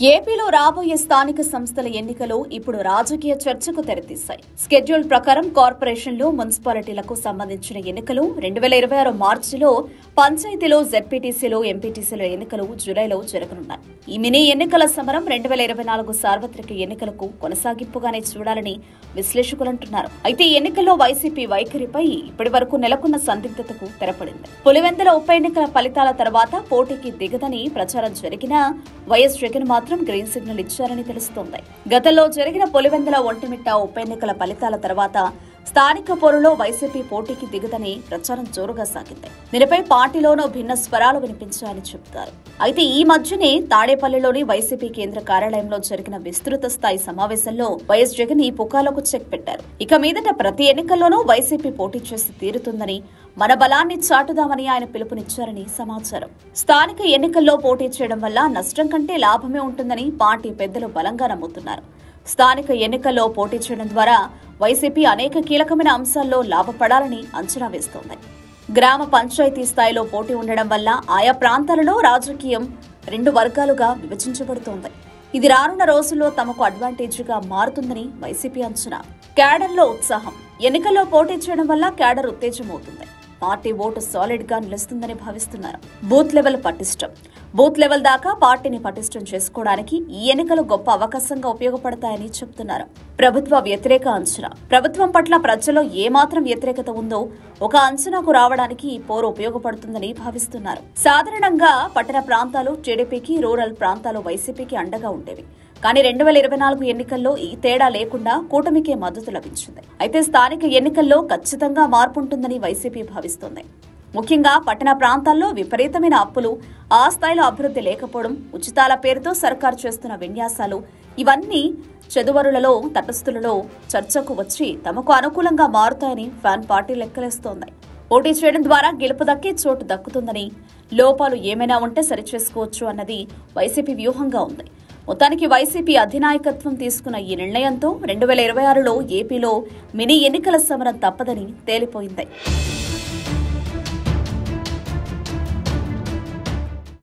ఏపీలో రాబోయే స్థానిక సంస్థల ఎన్నికలు ఇప్పుడు రాజకీయ చర్చకు తెరతీశాయి. షెడ్యూల్ ప్రకారం కార్పొరేషన్లు, మున్సిపాలిటీలకు సంబంధించిన ఎన్నికలు 2026 మార్చిలో, పంచాయతీలో, జెడ్పీటీసీలో, ఎంపీటీసీల ఎన్నికలు జూలైలో జరగనున్నాయి. ఈ మినీ ఎన్నికల సమరం 2024 సార్వత్రిక ఎన్నికలకు కొనసాగింపుగానే చూడాలని విశ్లేషకులంటున్నారు. అయితే ఈ ఎన్నికల్లో వైసీపీ వైఖరిపై ఇప్పటి వరకు నెలకొన్న సందిగ్ధతకు తెరపడింది. పులివెందుల ఉప ఎన్నికల ఫలితాల తర్వాత పోటీకి దిగదని ప్రచారం జరిగినా వైఎస్ జగన్ మాత్రం గ్రీన్ సిగ్నల్ ఇచ్చారని తెలుస్తోంది. గతంలో జరిగిన పులివెందుల, ఒంటిమిట్ట ఉప ఎన్నికల ఫలితాల తర్వాత స్థానిక పోరులో వైసీపీ పోటీకి దిగదని ప్రచారం జోరుగా సాగింది. దీనిపై పార్టీలోనూ భిన్న స్వరాలు వినిపించాయని చెబుతారు. అయితే ఈ మధ్యనే తాడేపల్లిలోని వైసీపీ కేంద్ర కార్యాలయంలో జరిగిన విస్తృత స్థాయి సమావేశంలో వైఎస్ జగన్ ఈ పుకార్లకు చెక్ పెట్టారు. ఇక మీదట ప్రతి ఎన్నికల్లోనూ వైసీపీ పోటీ చేసి తీరుతుందని, మన బలాన్ని చాటుదామని ఆయన పిలుపునిచ్చారని సమాచారం. స్థానిక ఎన్నికల్లో పోటీ చేయడం వల్ల నష్టం కంటే లాభమే ఉంటుందని పార్టీ పెద్దలు బలంగా నమ్ముతున్నారు. స్థానిక ఎన్నికల్లో పోటీ చేయడం ద్వారా వైసీపీ అనేక కీలకమైన అంశాల్లో లాభపడాలని అంచనా వేస్తోంది. గ్రామ పంచాయతీ స్థాయిలో పోటీ ఉండడం వల్ల ఆయా ప్రాంతాలలో రాజకీయం 2 వర్గాలుగా విభజించబడుతోంది. ఇది రానున్న రోజుల్లో తమకు అడ్వాంటేజ్గా మారుతుందని వైసీపీ అంచనా. క్యాడర్లో ఉత్సాహం. ఎన్నికల్లో పోటీ చేయడం వల్ల క్యాడర్ ఉత్తేజమవుతుంది. పార్టీ ఓటు సాలిడ్ గా నిలుస్తుందని భావిస్తున్నారు. బూత్ లెవెల్ పటిష్టం. బూత్ లెవెల్ దాకా పార్టీని పటిష్టం చేసుకోవడానికి ఈ ఎన్నికలు గొప్ప అవకాశంగా ఉపయోగపడతాయని చెబుతున్నారు. ప్రభుత్వ వ్యతిరేక అంచనా. ప్రభుత్వం పట్ల ప్రజల్లో ఏమాత్రం వ్యతిరేకత ఉందో ఒక అంచనాకు రావడానికి ఈ పోరు ఉపయోగపడుతుందని భావిస్తున్నారు. సాధారణంగా పట్టణ ప్రాంతాలు టీడీపీకి, రూరల్ ప్రాంతాలు వైసీపీకి అండగా ఉండేవి. కానీ 2024 ఎన్నికల్లో ఈ తేడా లేకుండా కూటమికే మద్దతు లభించింది. అయితే స్థానిక ఎన్నికల్లో ఖచ్చితంగా మార్పు ఉంటుందని వైసీపీ భావిస్తోంది. ముఖ్యంగా పట్టణ ప్రాంతాల్లో విపరీతమైన అప్పులు, ఆ స్థాయిలో అభివృద్ధి లేకపోవడం, ఉచితాల పేరుతో సర్కారు చేస్తున్న విన్యాసాలు, ఇవన్నీ చదువరులలో, తటస్థులలో చర్చకు వచ్చి తమకు అనుకూలంగా మారుతాయని ఫ్యాన్ పార్టీ లెక్కలేస్తోంది. పోటీ చేయడం ద్వారా గెలుపు దక్కే చోటు దక్కుతుందని, లోపాలు ఏమైనా ఉంటే సరిచేసుకోవచ్చు అన్నది వైసీపీ వ్యూహంగా ఉంది. మొత్తానికి వైసీపీ అధినాయకత్వం తీసుకున్న ఈ నిర్ణయంతో 2026లో ఏపీలో మినీ ఎన్నికల సమరం తప్పదని తేలిపోయింది.